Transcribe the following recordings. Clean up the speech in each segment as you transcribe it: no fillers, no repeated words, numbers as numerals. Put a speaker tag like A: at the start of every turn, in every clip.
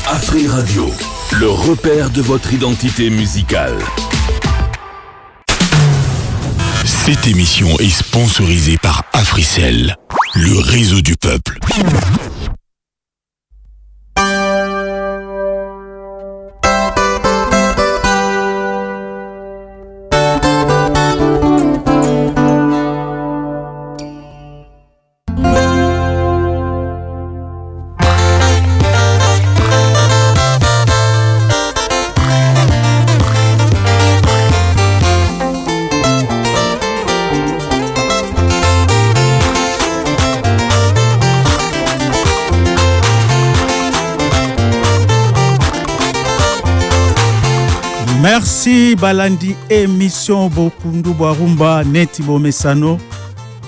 A: Afri Radio, le repère de votre identité musicale.
B: Cette émission est sponsorisée par Africell, le réseau du peuple.
C: Merci balandi émission Bokundu Bwarumba neti bomesano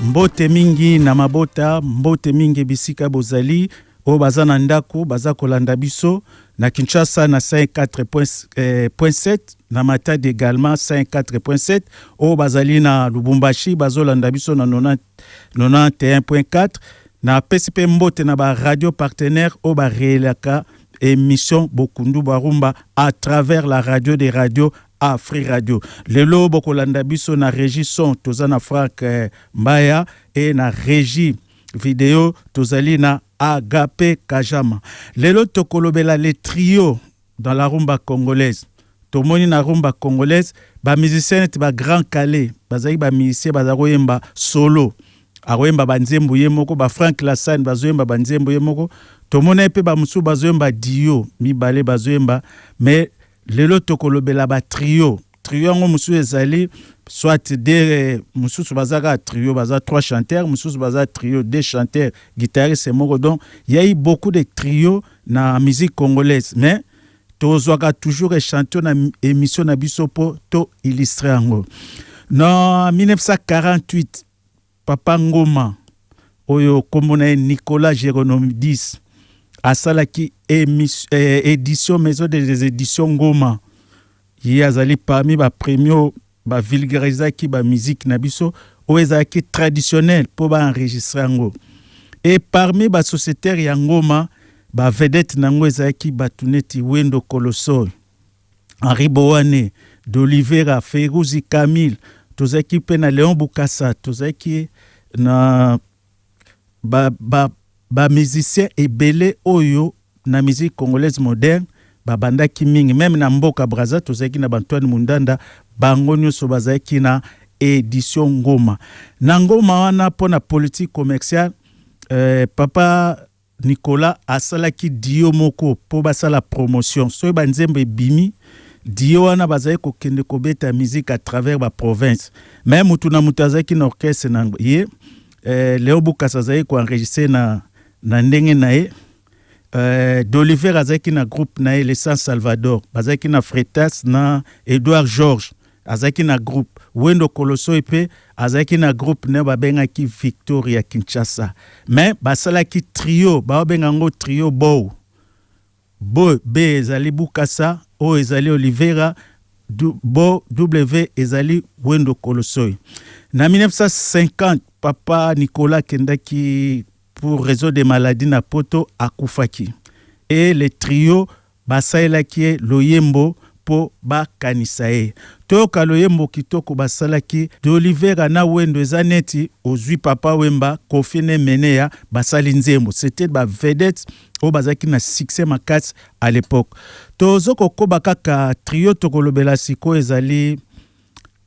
C: mbote mingi na mabota mbote mingi bisika bozali o bazana ndako bazakolanda biso na Kinshasa na 54.7 na Matadi également 54.7 o bazali na Lubumbashi bazolanda biso na 91.4 na PCP mbote na ba radio partenaire o ba relaka émission Bokundu Bwarumba à travers la radio des radios Afri Radio. Lelo bokolanda biso na régie son tozana Frank Mbaya et na régie vidéo tozali na Agape Kajama. Lelo tokolobela les trios dans la rumba congolaise. Tomoni na rumba congolaise ba musicien ba Grand Calais, bazali ba musicien bazakoyemba solo. Akoyemba banzembo yemoko ba Frank Lassane bazoyemba banzembo yemoko. Tomona pe ba musu bazoyemba dio mibale bazoyemba mais lelo tokolobela ba trio ngo musu ezali soit des musu bazaka trio baza 3 chanteurs musu baza trio 2 chanteurs guitaristes moko. Donc il y a eu beaucoup de trios na musique congolaise mais tozwaka toujours et chanter na émission na biso po to illustrer ngo. En 1948 Papa Ngoma oyo komona Nicolas Jérôme 10 asalaki édition maison des éditions Ngoma yazali parmi ba premio ba vulgarisaki ba musique na biso o ezaki traditionnel pour ba enregistrer ngo et parmi ba sociétaires ya Ngoma ba vedette nango ezaki batuneti Wendo Colossol Henri Boane d'Olivera Ferouzi Camille tozaki pe na Léon Bukasa tozaki na ba musicien ebele oyo na musique congolaise moderne babandaki mingi même na mboka Braza tozaki na Antoine Mundanda bango nyonso bazaki na édition Ngoma na Ngoma wana pona politique commerciale papa Nicolas asalaki dio moko po basala promotion so banzembe bimi dio wana bazaki kokende kobeta musique à travers ba province même mutu na mutazaki na orchestre na ye Léo Bukasa zaki ko enregistrer na ndenge nae d'Oliver azaki na groupe nae le San Salvador bazaki na Fretas na Edouard Georges azaki na groupe Wendo Colosso epe azaki na groupe ne babengaki Victoria Kinshasa mais basalaki trio babengango trio bo be ezali Bukasa o ezali Olivera bo W ezali Wendo Colosso. Na 1950 papa Nicolas kendaki pour réseau des maladies na poto akufaki et le trio basaelaki loyembo po bakanisae toka loyembo kitoko basalaki d'Olivera na Wendo ezaneti ozui papa Wemba Kofine Menea basali nzembo c'était ba vedette o bazaki na succès makasi à l'époque tozoko koba kaka trio tokolobela siko ezali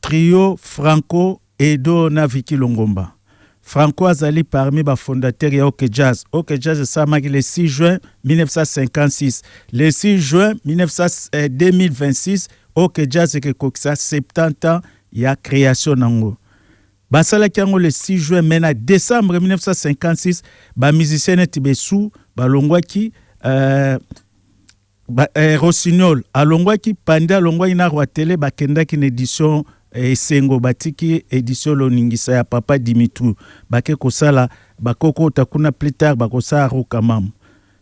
C: trio Franco Edo na Vicky Longomba. Franco azali parmi ba fondateurs ya OK Jazz. OK Jazz samaki le 6 juin 1956. Le 6 juin 2026, OK Jazz ke kokisa 70 ans ya création nango. Basalaki yango le 6 juin mais na décembre 1956 ba musicien tibesu balongwaki Rossignol alongwaki panda alongwaki na Roi-Télé bakendaki na édition Sengo batiki édition loningisa ya papa Dimitru bake kosala bakoko takuna plus tard bakosa rokamam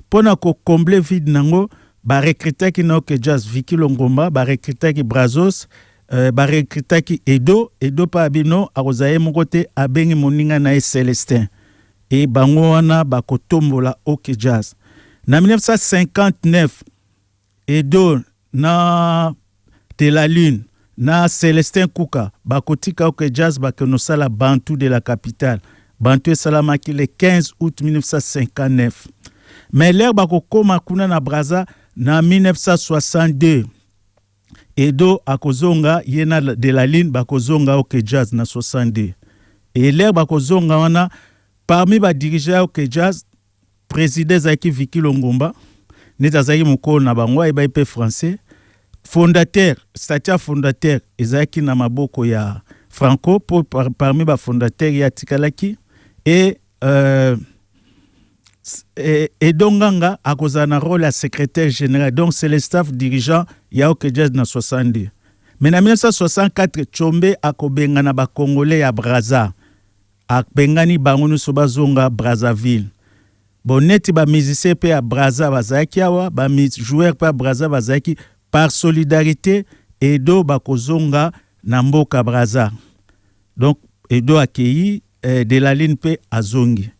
C: pona ko combler vide nango ba recruter na OK Jazz Vicky Longomba ba recruter ki Brazos ba recruter ki Edo pa bino akozaye mokote abengi moninga na Celestin et bango wana bakotombola OK Jazz na 1959 Edo na de la lune na Célestin Kouka bakotika OK Jazz bakonosala Bantu de la capitale. Bantu esalamaki le 15 août 1959. Mais l'air bakokoma kuna na Brazza na 1962. Edo akozonga yena de la ligne bakozonga OK Jazz na 62. Et l'air bakozonga wana parmi ba dirigeants OK Jazz président Zaki Viki Longomba neta zaki mukolo na bango eba ipe français fondateur statia fondateur ezaki na maboko ya Franco pour parmi ba fondateur ya tikalaki et Donganga akozana rôle à secrétaire général, donc c'est le staff dirigeant ya OK Jazz na 62. Mais en 1964 Tchombe akobenga na ba Congolais ya Brazza akbengani bango nuso bazonga Brazzaville. Boneti ba musicien pe à Brazza bazaki awa ba joueur pe à Brazza bazaki par solidarité Edo bakozonga na mboka Brazza. Donc Edo accueilli de la ligne pe azongi.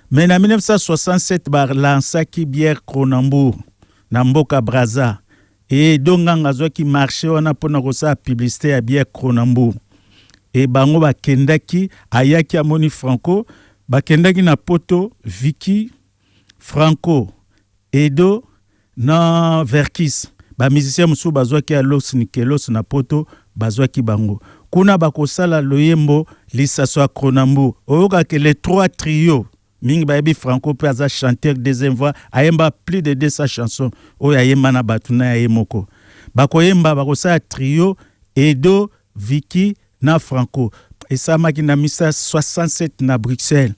C: Mais en 1967, ba lansaki bière Cronenbourg na mboka Brazza et donganga qui marché wana pona kosa publicité ya bière Cronenbourg et bango ba kendaki ayaki amoni Franco ba kendaki na poto Viki Franco Edo na Verkis ba musicien musu bazwaki a Los Nikelos na poto bazwaki bango kuna bakosala loyembo lisaso ya Cronenbourg oyoka ke les trois trios Ming Baby Franco Plaza chanteur deuxième voix ayemba plus de 200 chansons oya yemba na batuna ya yemoko bakoyemba bakosa trio Edo Viki na Franco et ça maki na 1967 na Bruxelles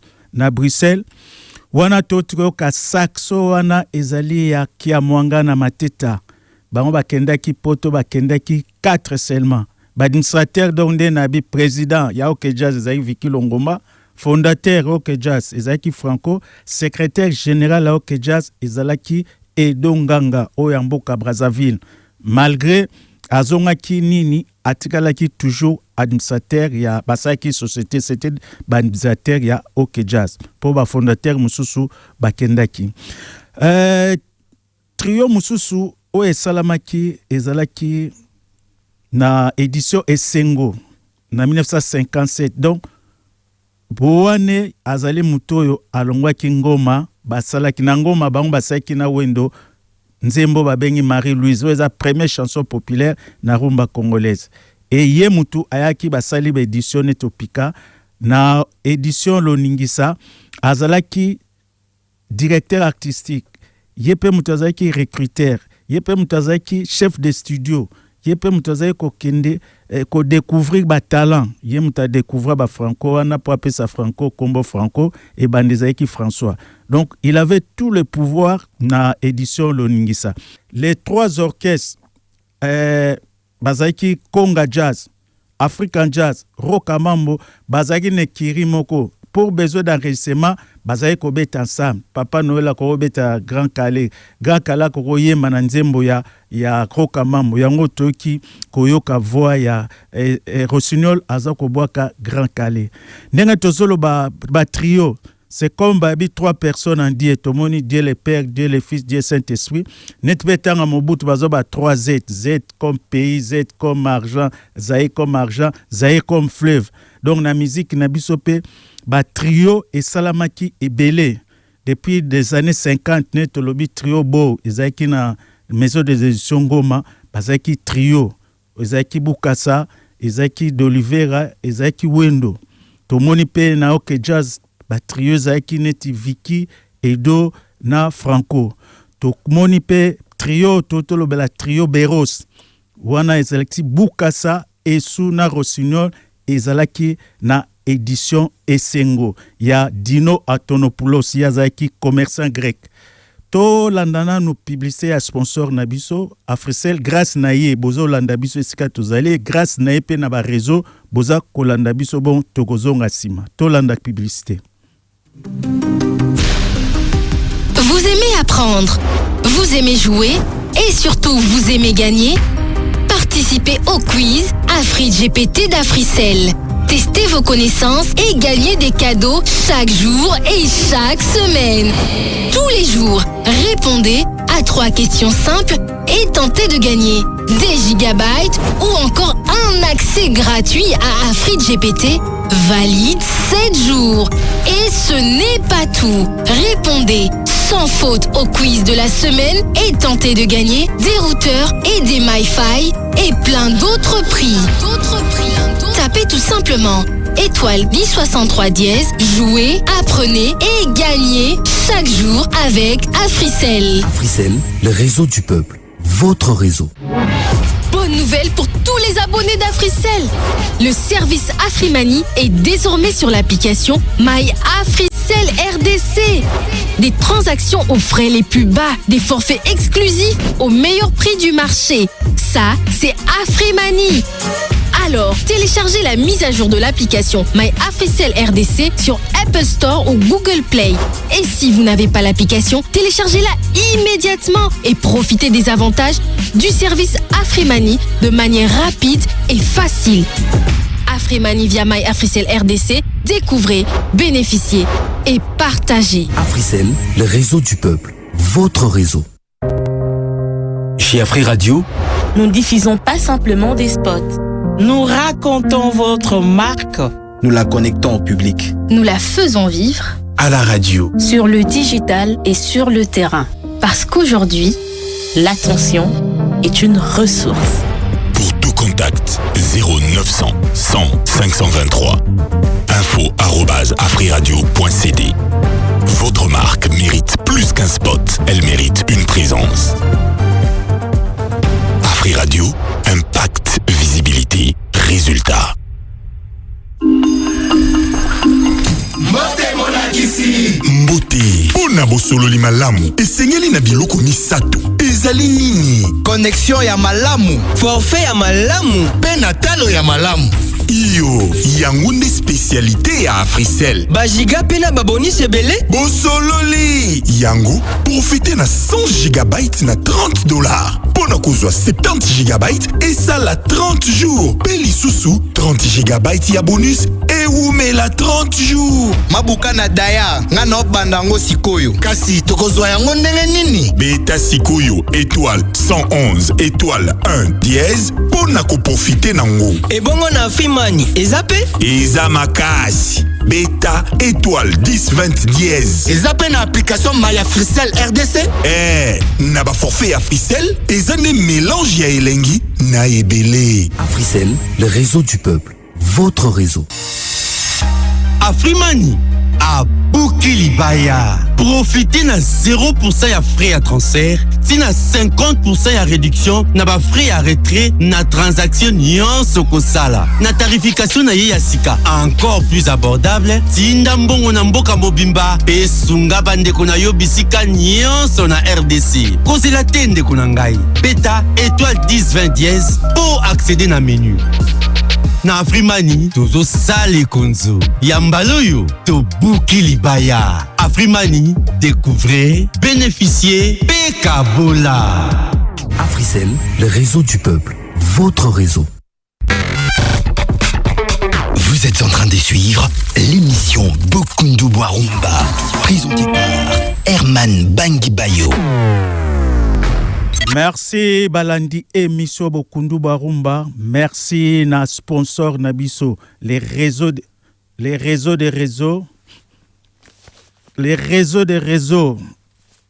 C: wana totro ka saxo wana ezali ya Kiamwanga na Mateta bango bakendaki poto bakendaki 4 seulement administrateur donde na bi président ya OK Jazz ezali Viki Longomba fondateur OK Jazz ezalaki Franco, secrétaire général à OK Jazz ezalaki Edo Nganga oya mboka Brazzaville. Malgré azongaki nini atikalaki toujours administrateur ya basaki société c'était administrateur ya OK Jazz pour ba fondateur mususu bakendaki. Trio mususu o esalamaki ezalaki na édition Esengo na 1957 donc Boane azali mutoyo alongwaki ngoma basalaki na ngoma bango basaki na wendo nzembo babengi Marie-Louise oza première chanson populaire na rumba congolaise et ye mutu ayaki basali ba édition Topika na édition Loningisa azalaki directeur artistique yepe mutu azalaki recruteur yepe mutu azalaki chef de studio yepe mutu azalaki kokende ko découvrir ba talent ye muta découvrir ba Franco wana po apesa Franco combo Franco et bandezaki François donc il avait tout le pouvoir na édition Loningisa les trois orchestres bazaki Conga Jazz African Jazz Rokamambo bazaki ne kirimoko pour besoin d'enregistrement bazaki ko beta ensemble Papa Noël ko beta Grand Calais ko yemba na nzembo ya Rokamambo yango toki koyoka voix ya Rossignol azako boaka Grand Calais ndenga tozolo ba trio c'est comme babi trois personnes en Dieu tomoni Dieu le Père Dieu le Fils Dieu Saint-Esprit net betanga mobutu bazo ba 3 Z comme pays Z comme argent Zaï comme argent Zaï comme fleuve donc na musique na bisope ba trio et salamaki et belé depuis des années 50 net lobi trio beau ezaki na maison des éditions Ngoma bazaki trio ezaki Bukasa ezaki d'Olivera ezaki Wendo tomoni pe na OK Jazz ba trio ezaki neti Viki Edo na Franco tomoni pe trio totolo bela trio Beros wana ezalaki Bukasa Esu na Rossignol ezalaki na édition Esengo ya Dino Antonopoulos yazaki commerçant grec to landana no publicité à sponsor nabiso Africell grâce na ye bozo landa biso esika tozali grâce na ye pe na ba réseau boza kolanda biso bon tokozonga sima to landa publicité.
D: Vous aimez apprendre, vous aimez jouer et surtout vous aimez gagner? Participez au quiz AfriGPT d'Africell. Testez vos connaissances et gagnez des cadeaux chaque jour et chaque semaine. Tous les jours, répondez à 3 questions simples et tentez de gagner des gigabytes ou encore un accès gratuit à AfriGPT valide 7 jours. Et ce n'est pas tout. Répondez sans faute au quiz de la semaine et tentez de gagner des routeurs et des MiFi et plein d'autres prix. Tapez tout simplement étoile 1063 dièse, jouez, apprenez et gagnez chaque jour avec Africell.
E: Africell, le réseau du peuple, votre réseau.
D: Bonne nouvelle pour tous les abonnés d'Africell. Le service Afrimani est désormais sur l'application My Africell RDC. Des transactions aux frais les plus bas, des forfaits exclusifs au meilleur prix du marché. Ça, c'est Afrimani. Alors, téléchargez la mise à jour de l'application My Africell RDC sur Apple Store ou Google Play. Et si vous n'avez pas l'application, téléchargez-la immédiatement et profitez des avantages du service Afrimani de manière rapide et facile. Afrimani via My Africell RDC, découvrez, bénéficiez et partagez.
E: Africell, le réseau du peuple, votre réseau. Chez Afri Radio,
F: nous ne diffusons pas simplement des spots.
G: Nous racontons votre marque.
E: Nous la connectons au public.
D: Nous la faisons vivre.
B: À la radio.
F: Sur le digital et sur le terrain.
D: Parce qu'aujourd'hui,
F: l'attention est une ressource.
B: Pour tout contact, 0900 100 523. info@afriradio.cd. Votre marque mérite plus qu'un spot, elle mérite une présence. Afri Radio, impact, visibilité, résultat. Mbote, pona bosololi malamu, esengeli na biloko misato, ezali nini?
H: Connexion ya malamu, forfait ya malamu, pe na talo ya malamu.
B: Iyo, yango nde spécialité ya Africell.
H: Bajiga pe na baboni sebele?
B: Bosololi, yango, profitez na 100 gigabytes na $30. Pona kozwa 70 gigabytes et ça la 30 jours. Peli susu 30 gigabytes ya bonus et oumela 30 jours.
H: Mabuka na daya, nga no bandango sikoyo. Kasi tokozwa yango ndenge nini?
B: Beta sikoyo étoile 111 étoile 1 dièse pona ko profiter nango.
H: Et bongo na Afrimani, ezape?
B: Eza makasi. Beta étoile 1020 dièse.
H: Ezape na application My Africell RDC?
B: Na ba forfait Africell, eza ne mélange ya elengi na ebele.
E: Africell, le réseau du peuple, votre réseau.
I: Afrimani, à Boukilibaya. Profitez na 0% ya frais à transfert, si na 50% ya réduction na ba frais à retrait na transaction nyonso kosala. Na tarification na ye ya sika encore plus abordable, tinda mbongo na mboka mobimba pe sunga bandeko na yo bisika nyonso na RDC. Kozela tende ko na ngai. Beta étoile 1020 dièse pour accéder na menu. Na Afrimani, tozo sale konzo. Yambaloyo, to Boukilibaya. Afrimani, découvrez, bénéficiez, Pekabola.
E: Africell, le réseau du peuple, votre réseau.
J: Vous êtes en train de suivre l'émission Bokundu Boarumba, présentée par Herman Bangibayo.
C: Merci Balandi émission Bokundu Barumba. Merci na sponsor Nabiso, les réseaux des réseaux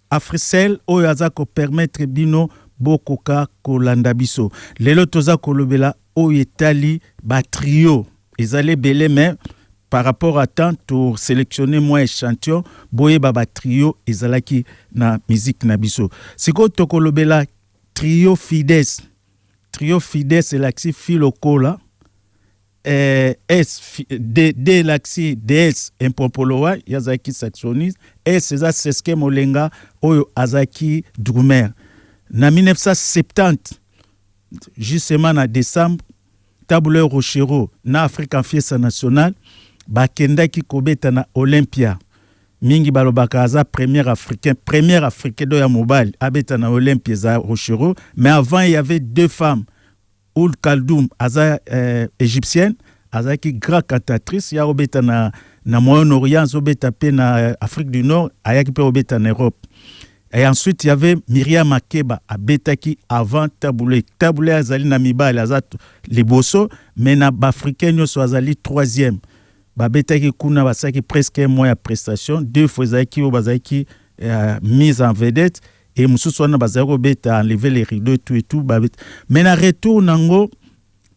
C: Africell oyaza ko permettre bino bokoka kolanda biso. Lelo toza kolobela oyetali ba trio. Ezale belé mais par rapport à tant to sélectionner moi échantillon boye baba trio ezalaki na musique na biso. Siko tokolobela trio Fides et l'axi Filokola S D l'axi DS Impopoloa yazaki saxoniste S eza Seske Molenga oyo azaki drummer na 1970 justement na décembre Tabule Rochero na African Fiesta National bakendaki kobeta na Olympia mingi balobaka aza premier africain do ya mobile abeta na Olympia za Rochero, mais avant il y avait deux femmes, Oul Kaldoum aza égyptienne azaki grand cantatrice ya obeta na Moyen-Orient, obeta pe na Afrique du Nord, ayaki pe obeta na Europe. Et ensuite, il y avait Myriam Makeba à Betaki avant Taboulé. Taboulé azali na mibali azat liboso, mais na Bafricain nyoso azali 3e. Ba Betaki kuna basaki presque un mois de prestation, 2 fois zaki o bazaki mise en vedette et mususu wana bazako beta enlever les rideaux tout et tout. Mais na retour nango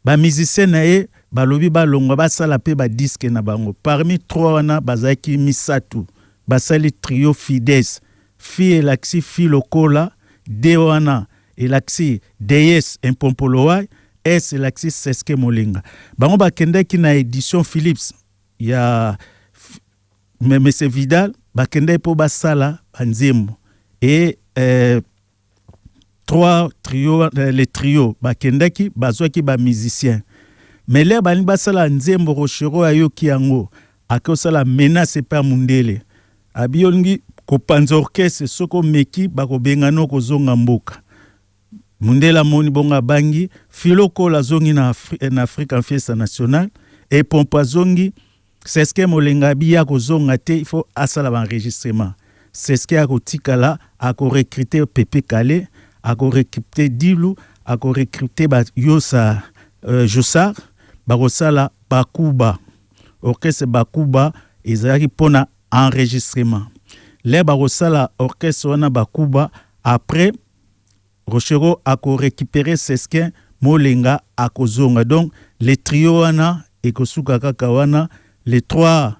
C: ba musicien na ye balobi balongo basala pe ba disque na bango. Parmi 3 wana bazaki misatu. Basali trio Fides. Fi elaxi fi lokola, de wana elaxi deyes impompoloa, es elaxi seske molinga. Bango bakendeki na édition Philips, ya Mese Vidal, bakende po basala banzembo. Et 3 trios, les trios, bakendeki bazwaki ba musicien. Mais là bani basala nzembo Rochero ayoki yango, akosala menace pa mundele. Abiyongi kopanza orchestre soko meki bakobengano kozonga mboka. Mundela moni bonga bangi filoko la zongi na African Fiesta Nationale et pompa zongi seske molenga biya kozonga te il faut asala enregistrement. Seske akotikala ako recruter Pepe Kale, ako recruter Dilu, ako recruter ba Yosa Jossar, bakosala Bakuba. Orchestre Bakuba ezaki pona enregistrement. Les barosala orchestre wana Bakuba après Rochero a récupéré Seskin Molenga a kozonga. Donc les trios wana ekosuka kaka wana les 3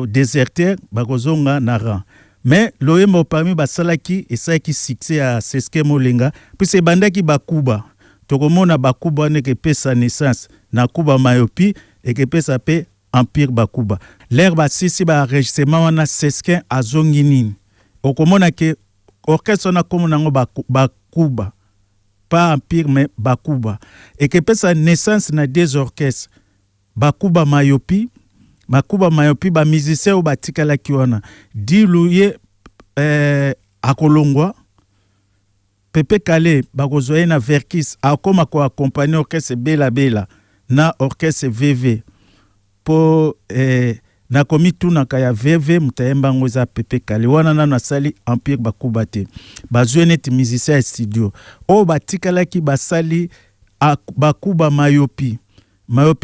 C: déserteurs bakozonga nara. Mais loyembo parmi basalaki et ça qui succès à Seskin Molenga puis c'est bandaki Bakuba. Tokomona Bakuba ne ke pesa naissance na Kuba Mayopi et ke pesa pe Empire Bakuba. L'air basisi ba enregistrement wana Seskin azongi nini. Okomona ke orchestre na komona ngo Bakuba. Pas Empire mais Bakuba. Et que pesa naissance na des orchestres. Bakuba Mayopi, Bakuba Mayopi ba musicien ou batikala kiwana. Diluye akolongwa. Pepe Kale bakozoye na Verkis akoma ko accompagner orchestre Bela Bela na orchestre VV. Po na komitu na kaya VV mutaemba ngoza Pepe Kale wana na sali Empire Bakuba te bazwene ti musicien studio o batikala ki basali Bakuba Mayopi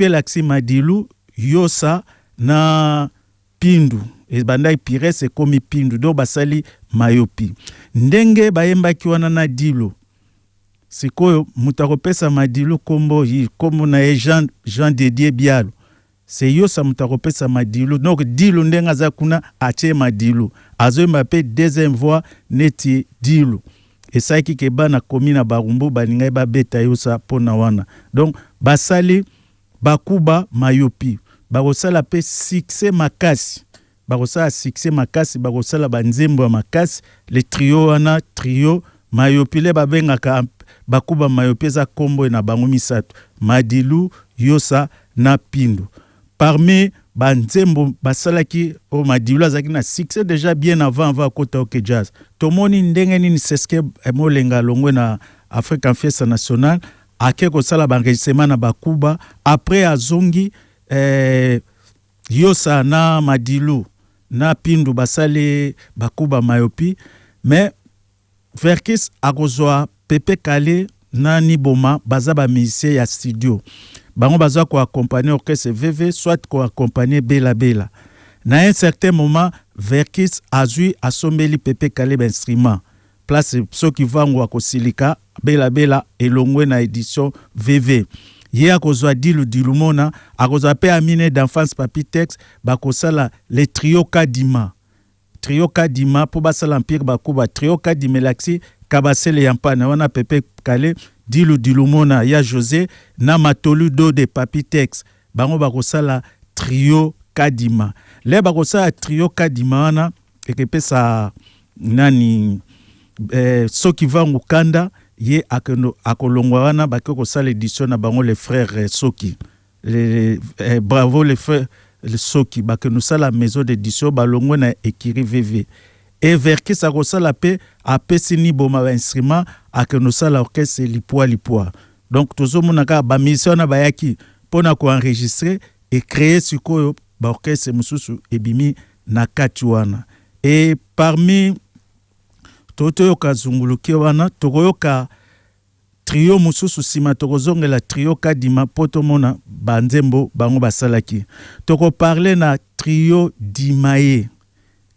C: laksi Madilu Yosa na Pindu e bandai Pires e komi Pindu do basali Mayopi ndenge bayemba ki wana na Dilu sikoyo mutakopesa Madilu kombo komo na Jean Dédié Bialo. C'est Yosa mutakopesa Madilu. Donc Dilu ndenga za kuna ache Madilu. Azo mbape deuxième voix neti Dilu. Et ça qui keba na komi na Barumbu baninga ba beta Yosa pona wana. Donc basali Bakuba Mayopi. Bakosala pe succès makasi. Bakosala succès makasi, bakosala banzembo makasi, les trio wana trio Mayopi le babengaka Bakuba Mayopi za kombo na bango misato. Madilu, Yosa na Pindu. Parmi banzembo basalaki o Madilu azaki na succès déjà bien avant kota OK Jazz. Tomoni ndenge nini Seske Molenga longwe na African Fiesta Nationale akeko sala banregistrement na Bakuba après azongi Yosa na Madilu na Pindu basale Bakuba Mayopi mais Verkis akozwa Pepe Kale na Niboma baza ba musicien ya studio. Bango baza ko accompagner orchestre VV soit ko accompagner Bela Bela. Na un certain moment Verkis azui asombeli Pepe Kale instrument. Place ceux qui vont ko silika Bela Bela elongwe na édition VV. Ye akozwa Dilumona akozwa pe Amine d'enfance Papitex bakosala le trio Kadima. Trio Kadima po basala Empire Bakuba trio Kadima laksi kabasele yampana wana Pepe Kale Dilumona ya José na Matolu do de Papitex bango bakosala trio Kadima. Le bakosala trio Kadima wana ekepesa nani soki va ngukanda ye akolongwa wana bakoko sala édition na bango les frères Soki bravo les frères Soki bakeno sala maison d'édition balongwe na ekiri VV et Verkis akosala pe apesi Niboma ba instrument akeno sala orchestre lipwa. Donc tozomona ka ba mission na bayaki pona ko enregistrer et créer sikoyo ba orchestre mususu ebimi na kati wana. Et parmi totoyoka zunguluki wana tokoyoka trio mususu sima tokozongela trio kadima po tomona banzembo bango basalaki. Tokoparle na trio Dimaye.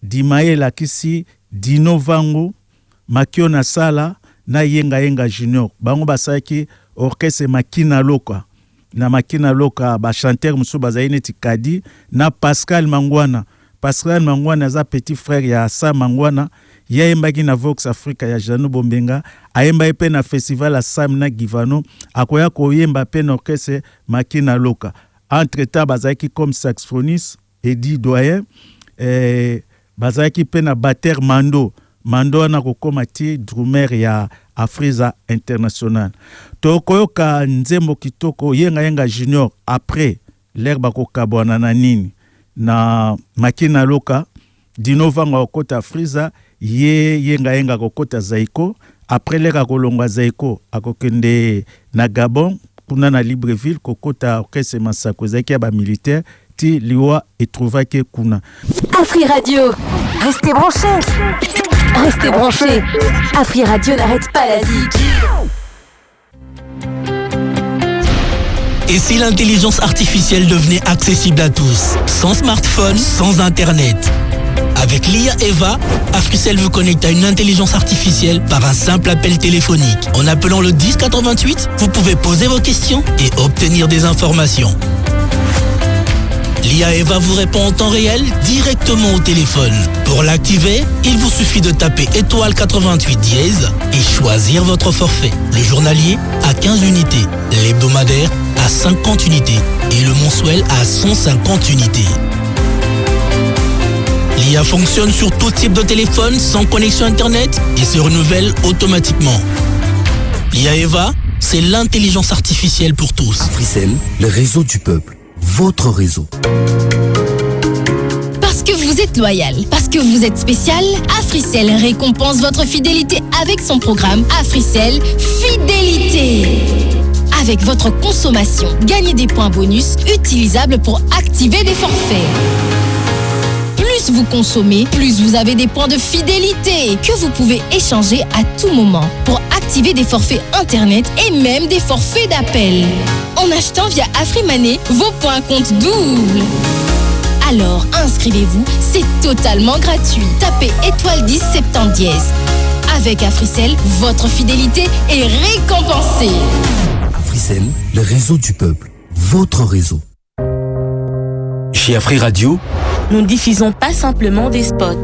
C: Dimaye lakisi Dino Vango, Makio Nasala na Yenga Junior. Bango basalaki orchestre Makina Loka. Na Makina Loka ba chanteur musu bazaine tikadi na Pascal Mangwana. Pascal Mangwana za petit frère ya Sa Mangwana. Ya yembaki na Vox Africa ya Janu Bombenga. Ayemba epe na festival a Sam na Givano. Akoya koyemba pe na orchestre Makina Loka. Entre-temps bazaki comme saxophoniste Eddie Doyen. Bazaki pe na batteur Mando na kokoma ti drummer ya Afriza International. Tokoyoka nzembo kitoko Yenga Junior après l'air bakokabwana na nini na Makina Loka. Dino Vango kokota Afriza Yenga kokota Zaiko. Après l'air kolongwa Zaiko akokende na Gabon kuna na Libreville kokota orchestre Masako zaki ba militaire ti liwa et trouvake kuna.
K: Afri Radio, restez branchés. Restez branchés. Afri Radio n'arrête pas la zik.
J: Et si l'intelligence artificielle devenait accessible à tous, sans smartphone, sans internet? Avec l'IA Eva, Africell vous connecte à une intelligence artificielle par un simple appel téléphonique. En appelant le 1088, vous pouvez poser vos questions et obtenir des informations. L'IA Eva vous répond en temps réel directement au téléphone. Pour l'activer, il vous suffit de taper étoile 88 dièse et choisir votre forfait. Le journalier à 15 unités, l'hebdomadaire à 50 unités et le mensuel à 150 unités. L'IA fonctionne sur tout type de téléphone sans connexion Internet et se renouvelle automatiquement. L'IA Eva, c'est l'intelligence artificielle pour tous.
E: Africell, le réseau du peuple. Votre réseau.
D: Parce que vous êtes loyal, parce que vous êtes spécial, Africell récompense votre fidélité avec son programme Africell Fidélité. Avec votre consommation, gagnez des points bonus utilisables pour activer des forfaits. Plus vous consommez, plus vous avez des points de fidélité que vous pouvez échanger à tout moment pour activer des forfaits internet et même des forfaits d'appel. En achetant via AfriMoney, vos points comptent double. Alors inscrivez-vous, c'est totalement gratuit. Tapez étoile 10 70 dièse. Avec Africell, votre fidélité est récompensée.
E: Africell, le réseau du peuple. Votre réseau.
J: Chez Afri Radio,
F: nous ne diffusons pas simplement des spots.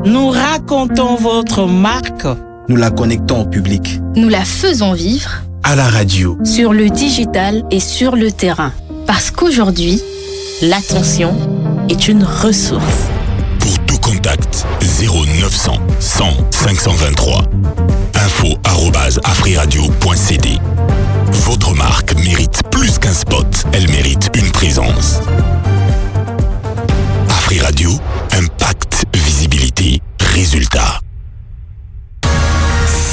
G: Nous racontons votre marque.
I: Nous la connectons au public.
D: Nous la faisons vivre.
I: À la radio.
F: Sur le digital et sur le terrain.
D: Parce qu'aujourd'hui,
F: l'attention est une ressource.
A: Pour tout contact, 0900 100 523. info@afriradio.cd. Votre marque mérite plus qu'un spot, elle mérite une présence. Afri Radio, impact, visibilité, résultat.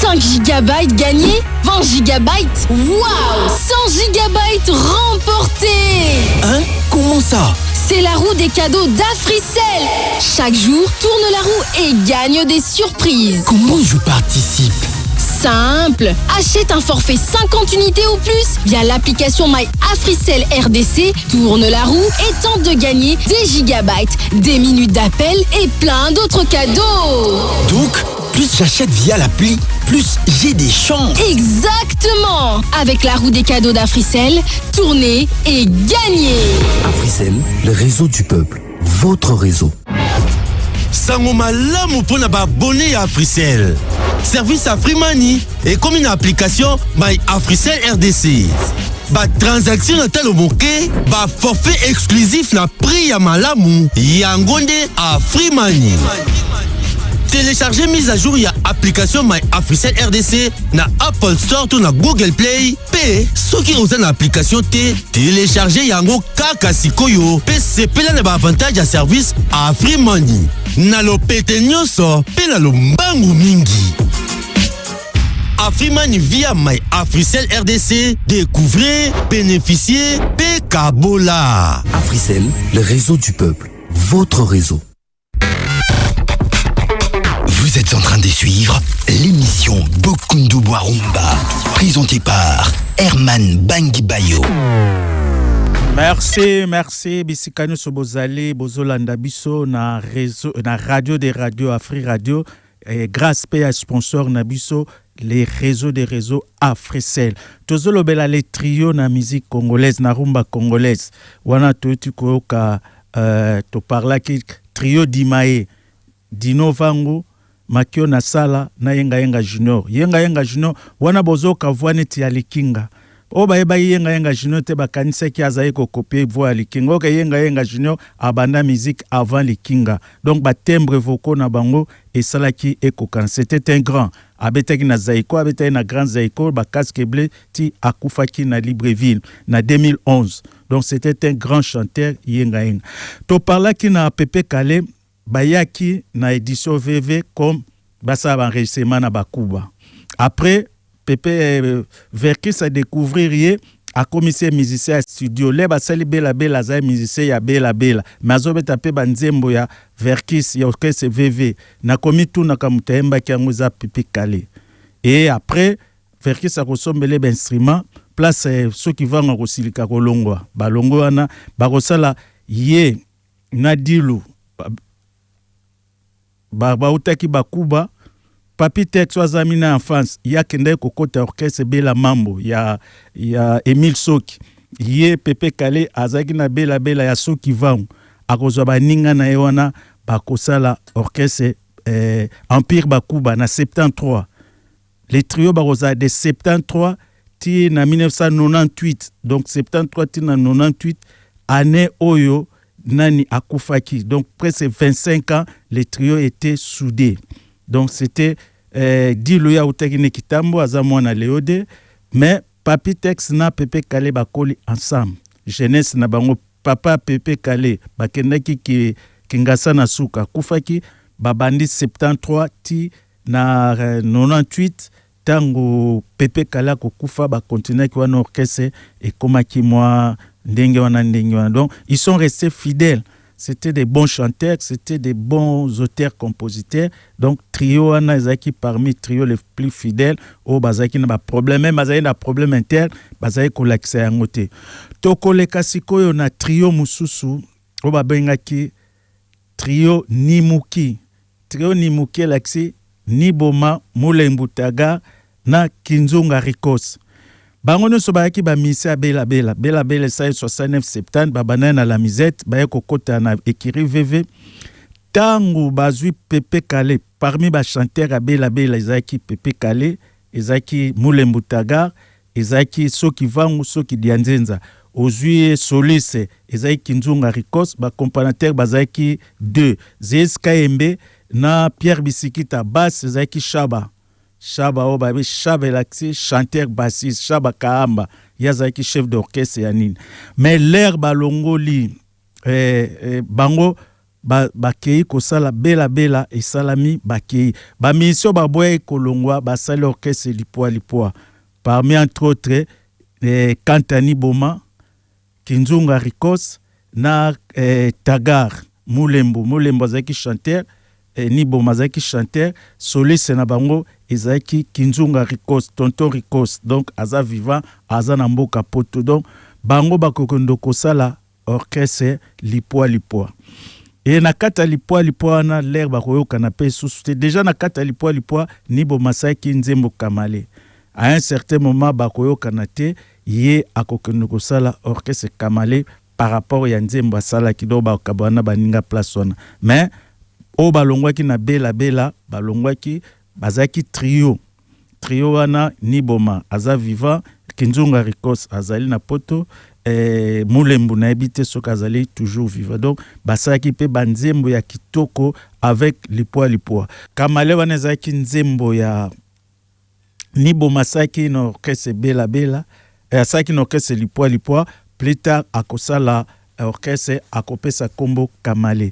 D: 5 GB gagnés, 20 GB. Waouh, 100 GB remportés.
J: Hein? Comment ça?
D: C'est la roue des cadeaux d'Africell. Chaque jour, tourne la roue et gagne des surprises.
J: Comment je participe?
D: Simple, achète un forfait 50 unités ou plus via l'application My Africell RDC, tourne la roue et tente de gagner des gigabytes, des minutes d'appel et plein d'autres cadeaux.
J: Donc, plus j'achète via l'appli, plus j'ai des chances.
D: Exactement. Avec la roue des cadeaux d'Africell, tournez et gagnez.
E: Africell, le réseau du peuple. Votre réseau.
I: Sango malamu pona ba abonné à Africell. Service AfriMoney et comme une application by Africell RDC. Ba transaction na talo moke, ba forfait exclusif na prix ya malamu yangonde AfriMoney. Téléchargez mise à jour ya application My Africell RDC na Apple Store to na Google Play. P soki oza na application te, téléchargez yango kaka sikoyo. P sepela na ba avantage ya service AfriMoney. Na lopete nyonso, pe na lombangu mingi. AfriMoney via My Africell RDC, découvrez, bénéficiez, Pekabola.
E: Africell, le réseau du peuple. Votre réseau.
J: Vous êtes en train de suivre
E: l'émission Bokundu Boarumba, présentée par Herman Bangibayo.
C: Merci bisikano sobozali bozolanda biso na réseau na radio des radios Afri Radio et grâce à sponsor na biso les réseaux des réseaux Africell. Tozolobela les trio na musique congolaise na rumba congolaise. Wana totu koka to parla ki trio Dimae Dino Vango Makio na Sala na Yenga Junior. Yenga Junior wana bozoka voine ti alikinga. Oba Yenga Junior te bakanisa ki azaye ko copier voix likinga. Oka Yenga Junior abanda musique avant likinga. Donc ba timbre vocaux na bango et salaki ekokan. C'était un grand. Abetaki na Zaiko, abetaki na Grand Zaiko, ba casque bleu ti akufaki na Libreville na 2011. Donc c'était un grand chanteur Yenga. To parla ki na Pepe Kale bayaki na édition VV comme basa enregistrement na Bakuba. Après Pepe Verkis a découvert a commissaire musicien à studio le basali bela za musicien ya bela mazobe tape banzembo ya Verkis ya orchestre VV na komi tout na kamutemba ki nguza Pepe Kale. Et après Verkis a kosombele instrument place ceux qui vont kosilika kolongwa balongo wana bakosala ye na dilu utaki Bakuba Papi Tex wazamina enfance ya kende kokota orchestre bela mambo ya Emile Soki ye Pepe Kale azaki na bela ya Soki Vang akozwa baninga na ewana bakosala orchestre Empire Bakuba na 73 les trio bakoza de 73 ti na 1998 donc 73 ti na 98 année oyo nani akufaki. Donc presque 25 ans les trios étaient soudés. Donc c'était Diluya Utekine Kitambo azamwana Leode mais Papi Tex na Pepe Kale bakoli ensemble. Jeunesse na bango papa Pepe Kale bakendaki ki Kingasa na suka kufaki babandi 73 ti na 98 tango Pepe Kale ko kufa ba continuer ki wana orchestre et komaki moi ndenge wana. Donc ils sont restés fidèles. C'était des bons chanteurs, c'était des bons auteurs-compositeurs. Donc, trio wana ezaki parmi trio les plus fidèles. O bazaki na ba problème, même bazaki na problème interne, bazaki ko lakisa yangote. Toko le kasikoyo na trio mususu, o babengaki trio Nimuki. Trio Nimuki laksi Niboma Mulembutaga na Kinzunga Rikos. Bango nyonso bayaki ba misa bela sa 69 septembre babana na la misette bayako kota na ekiri VV tango bazui Pepe Kale parmi ba chanteur bela ezaki Pepe Kale ezaki Mulembutaga ezaki Soki Vangu Soki Dianzenza ozui soliste ezaki Kinzunga Rikos ba compagnateur bazaki 2 ZSKMB na Pierre Bisikita basse ezaki Shaba Obabe, Shaba Elaxi, chanteur bassiste, Shaba Kaamba, yazaki chef d'orchestre yanine. Mais l'air balongoli, bango, bakei kosala bela et salami bakei. Ba mission baboye kolongwa, basali orchestre lipoa. Parmi entre autres, Kantani Boma, Kinzunga Rikos, na Tagar, Mulembo zaki chanteur, Nibo Mazaki chanteur, soliste na bango ezaki Kinzunga Rikos, Tonton Rikos, donc aza vivant, aza na mboka poto, donc bango bakokondo kosala orchestre lipoa. Et na kata lipoa na l'air bakoyoka na pe sous déjà na kata lipoa Nibo Masaki Nzembo Kamale. À un certain moment bakoyoka na te ye akokondo kosala orchestre Kamale par rapport ya Nzembo sala kido ba kabana baninga place wana. Mais o balongwaki na bela balongwaki bazaki trio wana Niboma aza vivant Kinzunga Rikos azali na poto Mulembu na ebite soka azali toujours vivant. Donc basaki pe banzembo ya kitoko avec lipoa Kamale wana ezaki nzembo ya Niboma saki na orchestre bela saki na orchestre lipoa plus tard akosala orchestre akopesa kombo Kamale.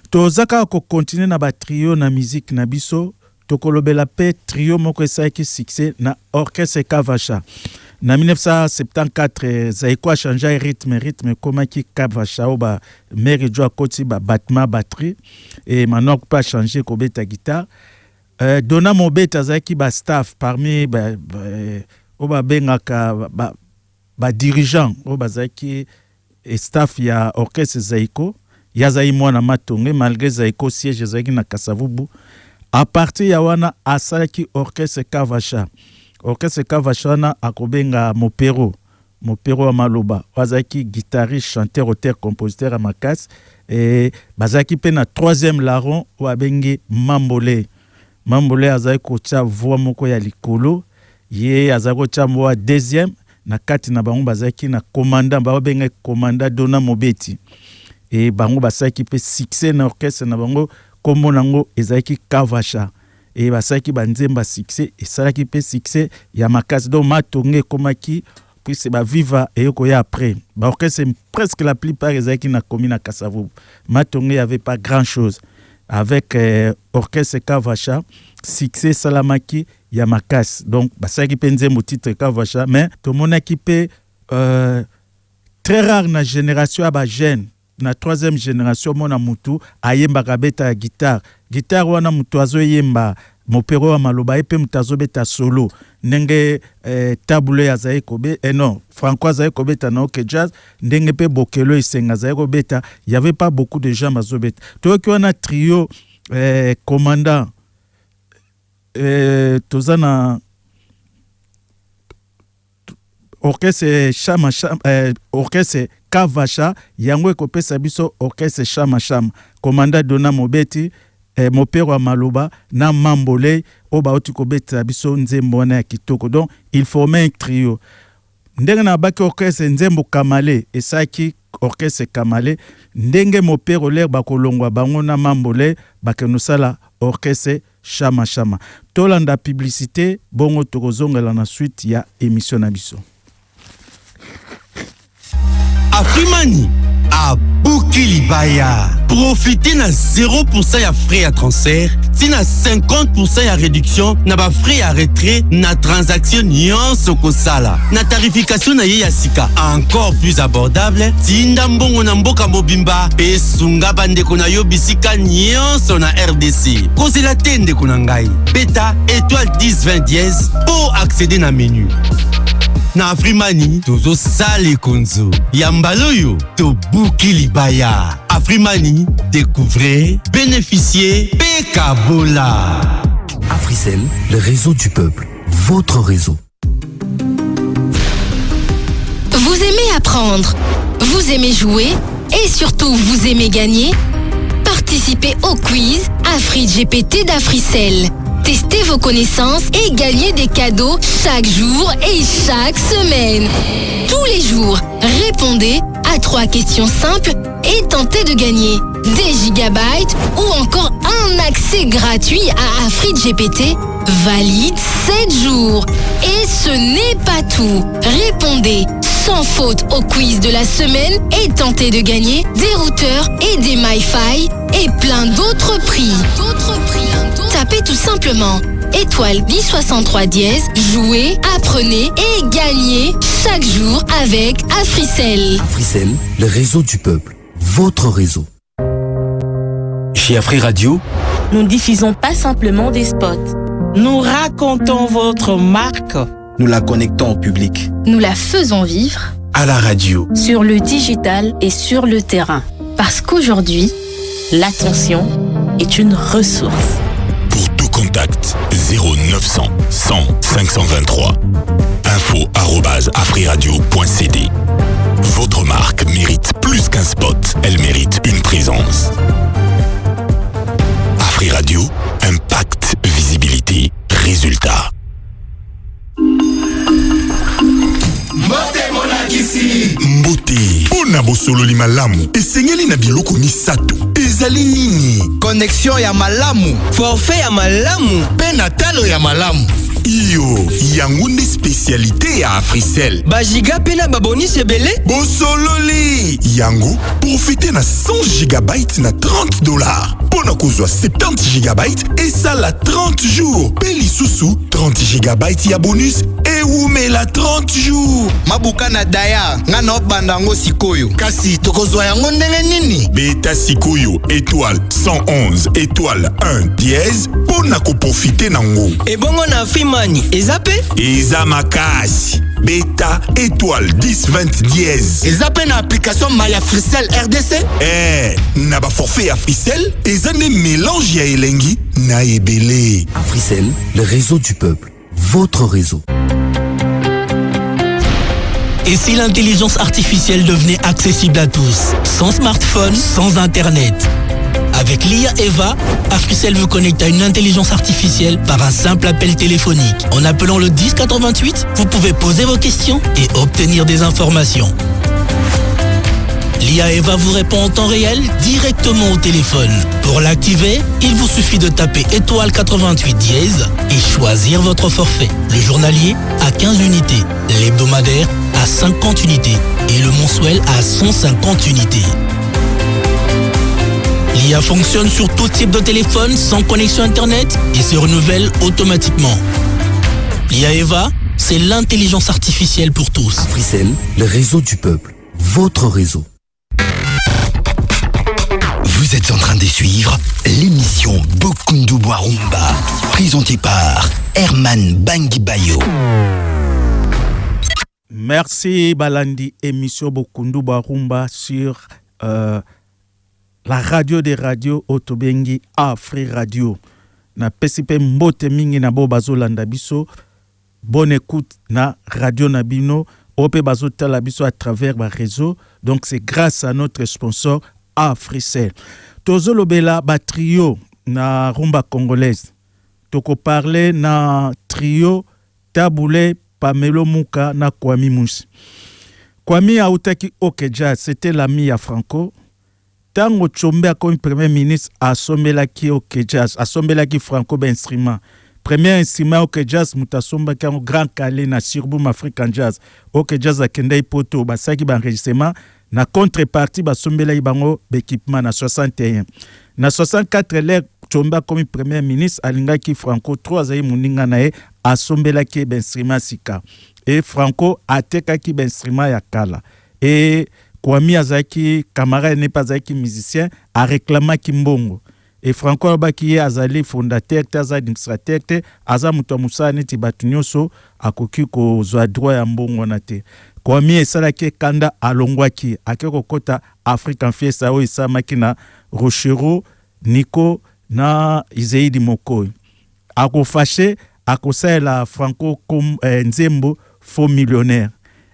C: Tozaka ko continuer na ba trio na musique na biso, tokolobela pe trio moko esaki succès na orchestre Kavacha. Na 1974 zaiko a changé rythme komaki Kavacha oba Mary Jo akoti ba battement batterie et maintenant pas changer ko beta guitare. Dona Mobet azaki ba staff parmi oba bengaka ba dirigeant oba zaki staff ya orchestre Zaiko ya zai mwana matonge malgré Zaiko siège zaki na Kasavubu. À partir ya wana asalaki orchestre Kavasha. Orchestre Kavasha na akobenga Mopero wa Maloba. Wazaki guitariste, chanteur, auteur, compositeur à Makas. Et bazaki pe na troisième larron wabenge Mambole. Mambole azaki kocha voix moko ya likolo. Ye azaki kocha voix deuxième. Na kati na bango bazaki na commandant. Babenge commandant Dona Mobeti. Et bango basaki pe succès na orchestre na bango. Kombo nango ezaki Kavasha. Et basaki banzemba succès. Et salaki pe succès ya Makas. Donc matonge komaki. Puis c'est viva et yokoya après. Orchestre presque la plupart ezaki na commune à Kasavubu. Matonge avait pas grand chose. Avec orchestre Kavasha, succès Salamaki Yamakas. Donc basaki penze mo titre Kavasha, mais tout le monde équipé très rare na génération aba jeune. Na troisième génération mona mutu ayemba kabeta guitare. Guitare wana mutu azo yemba Mopero wa Maloba epe mutazo beta solo. Ndenge tabule ya zaikobe non Francois zaikobeta na OK Jazz ndenge pe Bokelo isenga zaikobeta. Il y avait pas beaucoup de gens mazobeta. Toi qui on a trio commandant tozana orchestre Chama orchestre Kavasha yango ekopesa biso orchestre Chama commandant Dona Mobeti Mopero wa Maloba na Mambole oba oti kobeta biso nzembo na kitoko. Donc il formait un trio. Ndenge na baki orchestre nzembo Kamale esaki orchestre Kamale ndenge Mopero ler bakolongwa bango na Mambole bakenusala orchestre Chama. Tolanda publicité bongo tokozongela na suite ya émission na biso.
I: Afrimani à Boukilibaya. Profitez na 0% ya frais à transfert, si na 50% ya réduction na ba frais à retrait na transaction nyonso kosala. Na tarification na ye ya sika encore plus abordable, tinda mbongo na mboka mobimba pe sunga bandeko na yo bisika nyonso na RDC. Kozela tende kuna ngai. Beta étoile 10 20 dièse pour accéder na menu. Na Afrimani, tozo sale konzo. Yambaloyo, to Boukilibaya. Afrimani, découvrez, bénéficiez, Pekabola.
E: Africell, le réseau du peuple. Votre réseau.
D: Vous aimez apprendre, vous aimez jouer et surtout vous aimez gagner? Participez au quiz AfriGPT d'Africell. Testez vos connaissances et gagnez des cadeaux chaque jour et chaque semaine. Tous les jours, répondez à 3 questions simples et tentez de gagner des gigabytes ou encore un accès gratuit à AfriGPT valide 7 jours. Et ce n'est pas tout. Répondez sans faute au quiz de la semaine et tentez de gagner des routeurs et des MiFi et plein d'autres prix. Tapez tout simplement étoile 1063 dièse, jouez, apprenez et gagnez chaque jour avec Africell.
E: Africell, le réseau du peuple. Votre réseau.
J: Chez Afri Radio,
F: nous ne diffusons pas simplement des spots.
G: Nous racontons votre marque.
L: Nous la connectons au public.
D: Nous la faisons vivre
L: à la radio,
F: sur le digital et sur le terrain.
D: Parce qu'aujourd'hui,
F: l'attention est une ressource.
A: Pour tout contact, 0900 100 523. info@afriradio.cd. Votre marque mérite plus qu'un spot, elle mérite une présence. Afri Radio, impact, visibilité, résultat.
B: Mbote pona bosololi malamu esengeli na biloko misato ezali nini?
H: Connexion ya malamu, forfait ya malamu, pe na talo ya malamu.
B: Iyo yango spécialité à Africell.
M: Bajiga pena baboni sebele
B: bosololi yango profitez na 100 gigabytes na $30 pona kozwa 70 gigabytes et ça la 30 jours peli susu 30 gigabytes ya bonus et oumela 30 jours
H: mabuka na daya nga na bandango sikoyo kasi tokozwa yango ndenge nini
B: beta sikoyo étoile 111 étoile 1 dièse pona ko profiter nango
M: ebongo na fimani ezape
B: eza makasi beta étoile 1020 dièse
H: ezape na application My Africell RDC
B: na ba forfait Africell eza ne mélange ya elengi na ebele.
E: Africell, le réseau du peuple, votre réseau.
J: Et si l'intelligence artificielle devenait accessible à tous, sans smartphone, sans internet? Avec l'IA Eva, Africell vous connecte à une intelligence artificielle par un simple appel téléphonique. En appelant le 1088, vous pouvez poser vos questions et obtenir des informations. L'IA Eva vous répond en temps réel directement au téléphone. Pour l'activer, il vous suffit de taper étoile 88 dièse et choisir votre forfait. Le journalier à 15 unités, l'hebdomadaire à 50 unités et le mensuel à 150 unités. L'IA fonctionne sur tout type de téléphone sans connexion Internet et se renouvelle automatiquement. L'IA Eva, c'est l'intelligence artificielle pour tous.
E: Africell, le réseau du peuple, votre réseau.
N: Vous êtes en train de suivre l'émission Bokundu Boarumba, présentée par Herman Bangibayo.
C: Merci Balandi, émission Bokundu Boarumba sur la radio des radios Otobengi Afri Radio. Na PCP Mbote Mingi na bo bazolanda biso. Bonne écoute na radio Nabino. Ope bazotala biso à travers ma réseau. Donc c'est grâce à notre sponsor Africell. Tozo lobela ba trio na rumba congolaise. Toko parler na trio Taboulé, Pamelo Muka na Kwami Mousse. Kwami autaki Okeja, c'était l'ami ya Franco. Tango Tchombe comme premier ministre a sombelaki Okeja, a sombelaki Franco ben instrument. Premier instrument Okejaz mutasomba ki grand calé na Surboom African Jazz. Okejaz akendai poto basaki ba enregistrement. Na contrepartie basombela ibango l'équipement na 61 na 64 l'air Tchomba comme premier ministre alingaki Franco 3 ayi muninga nae asombela ki instrument sika et Franco atekaki instrument ya kala et Kwami azaki camarade n'est pas azaki musicien a réclamaki mbongo et Franco baki azali fondateur taza administrateur aza muto musani tibatunyoso akoki ko zwa droit ya mbongo na te Kwami esalaki kanda alongwaki akeko kota African Fiesta o isamaki na Rochero Nico na Izeidi Mokoy akofashe akosala Franco comme Nzembo faux millionnaire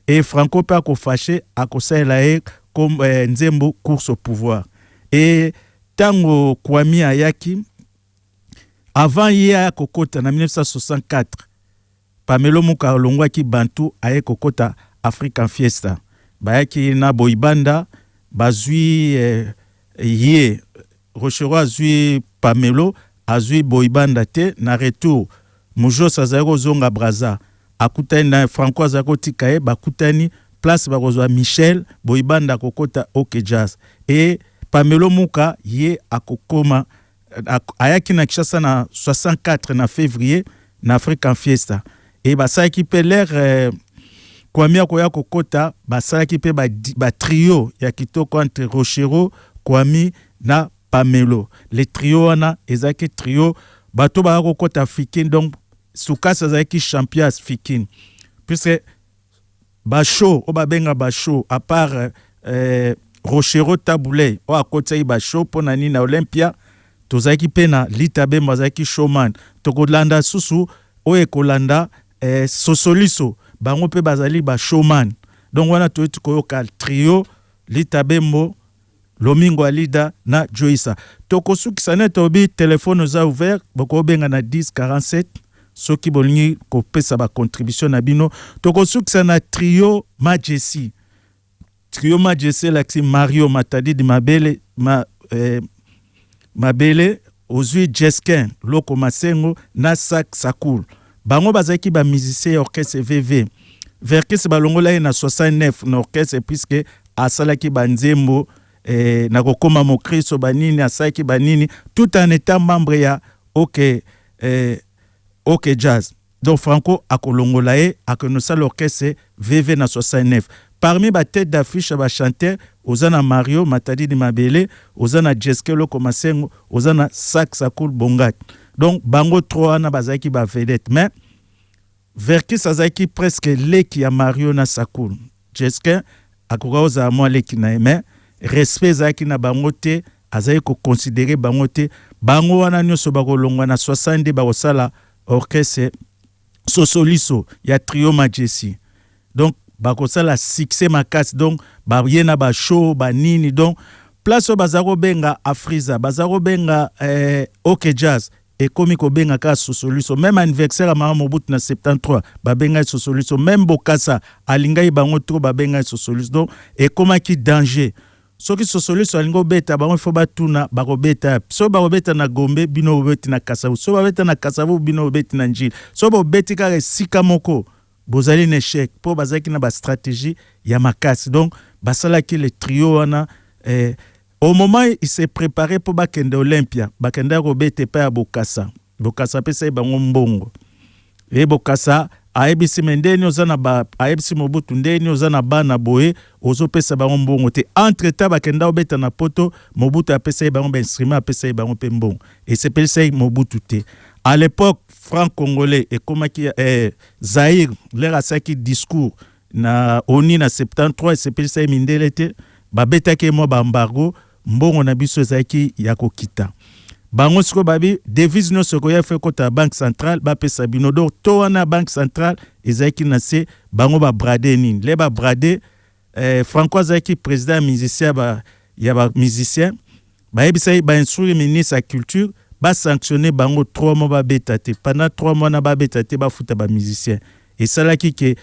C: et Franco pa akofashe akosala comme Nzembo course au pouvoir et tango Kwami ayaki avant ya kokota na 1964 Pamelo Muka alongwaki Bantu aye kokota African Fiesta. Bayaki na boibanda, bazui ye, Rochero azui Pamelo, azui boibanda te, na retour, Mujo Sazaro zonga Braza, akutani na Franco Azako tikaye, bakutani, place bakozwa Michel, boibanda kokota Okejaz. Et Pamelo Muka, ye akokoma, ayaki na Kishasa na 64 na février, na African Fiesta. Et basaki pe l'air, Kwami akoya kokota basalaki pe ba trio ya kitoko entre Rochero, Kwami na Pamelo. Les trio wana ezaki trio bato ba kokota Fikin donc Sukasa zaki champion Fikin. Puisque ba show o ba benga ba show à part Rochero Taboulé o akota ba show pona ni na Olympia tozaki pe na Litabe mazaki showman tokolanda susu o ekolanda Sosoliso bango pe bazali ba showman donc wana toyeti koyoka trio Litabembo Lomingo Alida na Joysa tokosukisa ne tobi téléphone za ouvert boko benga na 10 47 soki bolingi kopesa ba contribution na bino tokosukisa na trio Majesty laksi Mario Matadi di Mabele Mabele ozui Jeskin Loko Masengo na Sak Sakul bango bazaki ba musicien orchestre VV Verkis balongola na 69 na orchestre puisque asalaki banzembo na kokoma mokristo banini asaki banini tout en étant membre ya OK Jazz. Donc Franco akolongola akonosa l'orchestre VV na 69. Parmi ba tête d'affiche ba chanteur ozana Mario Matadi de Mabele, ozana Jeskelo Komasengo, ozana Saxa Cool Bongat. Donc bango 3 na bazaki ba vedette mais Verkis azaki presque leki ya Mario na Sakul. Jeske akoza mo leki na mais respect zaki na bango te azaki ko considérer bango te bango wana nyoso bakolongwa na 60 bakosala orchestre Sosoliso ya trio Majesty. Donc bakosala succès makasi donc ba yena ba show ba nini donc place bazaro benga Afriza bazaro benga OK Jazz et komi ko benga ka Sosoliso même anniversaire à Mama Mobutu na 73 ba benga Sosoliso même Bokasa alingai bango trop ba benga Sosoliso donc et komaki danger soki Sosoliso alingo beta bango fo batuna bakobeta so bakobeta na Gombe bino beti na Kasavu so babeta na Kasavu bino beti na Njili so bobeti ka sika moko bozali un échec pour bazaki na ba stratégie ya makasi donc basalaki le trio wana au moment il s'est préparé pour bakende Olympia bakende robete pa ya Bokasa pesa bango mbongo e Bokasa aebisi mendeni ozana ba aebisi Mobutu ndeni ozana bana boye ozo pesa bango mbongo te entre temps bakenda obeta na poto Mobutu apesa bango ba instrument apesa bango pe mbongo et c'est pesa Mobutu te. À l'époque, franc-congolais et comme Zaïre, l'air à ça qui discours na oni na 73 et c'est pile ça mindelete babeta ke mo bambargo mbongo na biso zaki yako kita. Bango siko babi devise no soko ya fait kota banque centrale ba pesa bino do to wana banque centrale ezaki na se bango ba brade nini le ba brade Francois zaki président musicien ba ya ba musicien ba ebisa ba instruire ministre de la culture ba sanctionner bango 3 mois ba betate pendant 3 mois na ba betate ba futa ba musicien et ça là qui que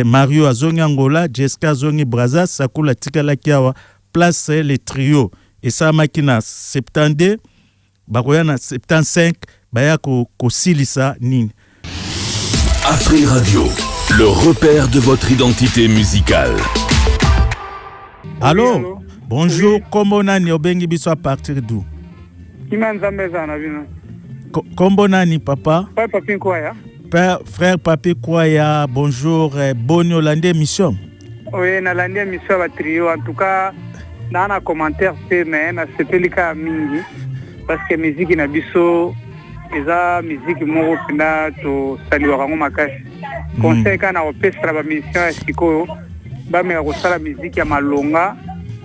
C: Mario azongi Angola Jeska azongi Brazza Sakula tikala kiawa place les trio et ça makina 72 bakoya na 75 baya ko silisa nini.
A: Afri Radio, le repère de votre identité musicale.
C: Allô, bonjour, comment nani obengi biso à partir d'où? Kombo nani papa?
O: Père Papi Kwaya.
C: Frère Papi Kwaya, bonjour, bonne Hollande mission.
O: Oui, na Hollande mission va trio. En tout cas, dans un commentaire fait mais na sepelika mingi parce que musique na biso eza musique moko penda to saliwa kango makasi. Conseil kana opestra ba mission sikoyo ba me ko sala musique ya malonga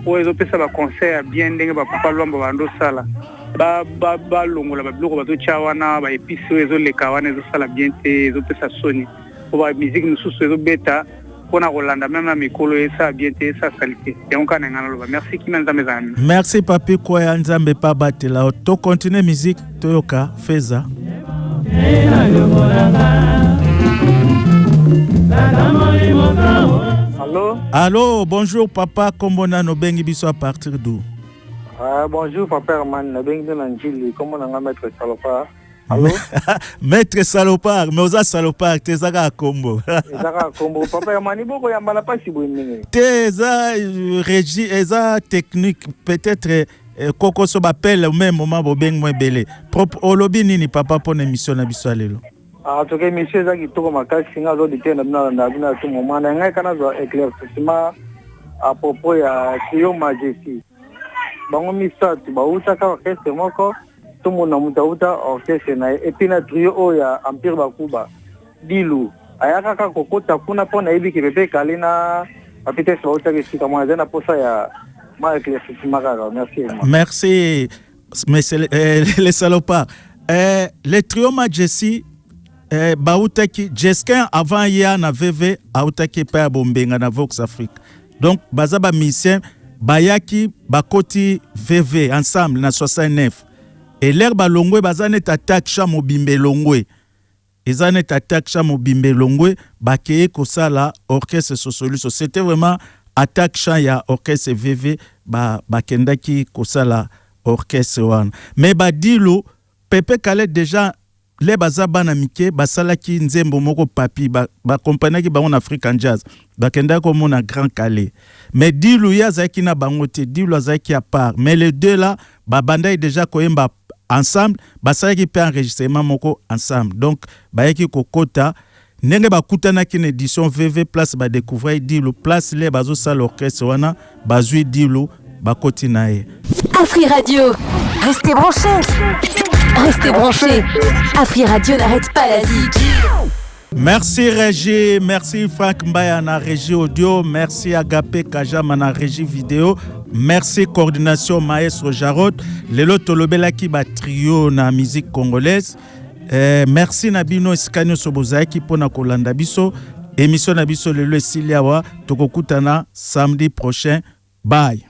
O: o ezo pesa ba conseil bien ndenge ba papa lomba bando sala. ba longola ba bloko ba to chawana ba episo ezo leka wana ezo sala bien te ezo pesa soni o ba musique mususu ezo beta pona kolanda même na mikolo esa bien te esa salite yango kana ngana loba merci ki manza mezana.
C: Merci Papi Kwaya nzambe pa batela to continuer musique toyoka feza. Allô, bonjour papa, comment on bengi biso à partir d'où?
O: Bonjour papa Herman, na bengi na Njili, comment on a maître Salopard? Allô?
C: Maître Salopard, mais oza Salopard, te zaka a combo.
O: Zaka a combo, papa Herman, boko yambala pas si boyini.
C: Te za régie, eza technique, peut-être koko so bapelle au même moment bo beng mo belé. Propre olobi nini papa pour émission na biso lelo.
O: En tout cas, monsieur Zaki Toko Makasi, singa zo dite na bina tout moment na ngai kana zo éclaircissement à propos ya trio Majesty. Bango misatu ba utaka orchestre moko tout mon amuta orchestre na et puis na trio o ya Empire Bakuba Dilu ayaka ka kokota kuna pona ebi ki bebe kalina apite so utaka sika mwa zena posa ya ma éclaircissement kaka. Merci.
C: Merci monsieur les salopards. Le trio Majesty bautaki Jeskin avant ya na VV autaki pa bombenga na Vox Afrique. Donc bazaba musicien bayaki bakoti VV ensemble na 69 et l'air balongwe bazane attaque cha mobimbe longwe ezane attaque cha mobimbe longwe bakeye kosala orchestre Sosoliso. C'était vraiment attaque cha ya orchestre VV bakendaki kosala orchestre wan mais badilo Pepe Kale déjà le baza bana mike basalaki nzembo moko papi bakompanaki bango na African Jazz bakenda komona Grand Calais mais Dilu ya azalaki na bango te Dilu azalaki à part mais les deux là babandai déjà koyemba ensemble basalaki pe enregistrement moko ensemble donc bayaki kokota ndenge bakutanaki na édition VV place ba découvrir Dilu place le bazo sala orchestre wana bazui Dilu bakoti nae.
K: Afri Radio, restez branchés. Restez branchés. Afri Radio n'arrête pas la zik.
C: Merci Régie, merci Franck Mbaya na régie audio, merci Agapé Kajama na régie vidéo, merci coordination Maestro Jarot, lelo tolobelaki ba trio na musique congolaise. Merci Nabino Eskanyo Sobozaki pona kolanda biso, émission na biso lelo esiliawa tokokutana samedi prochain. Bye.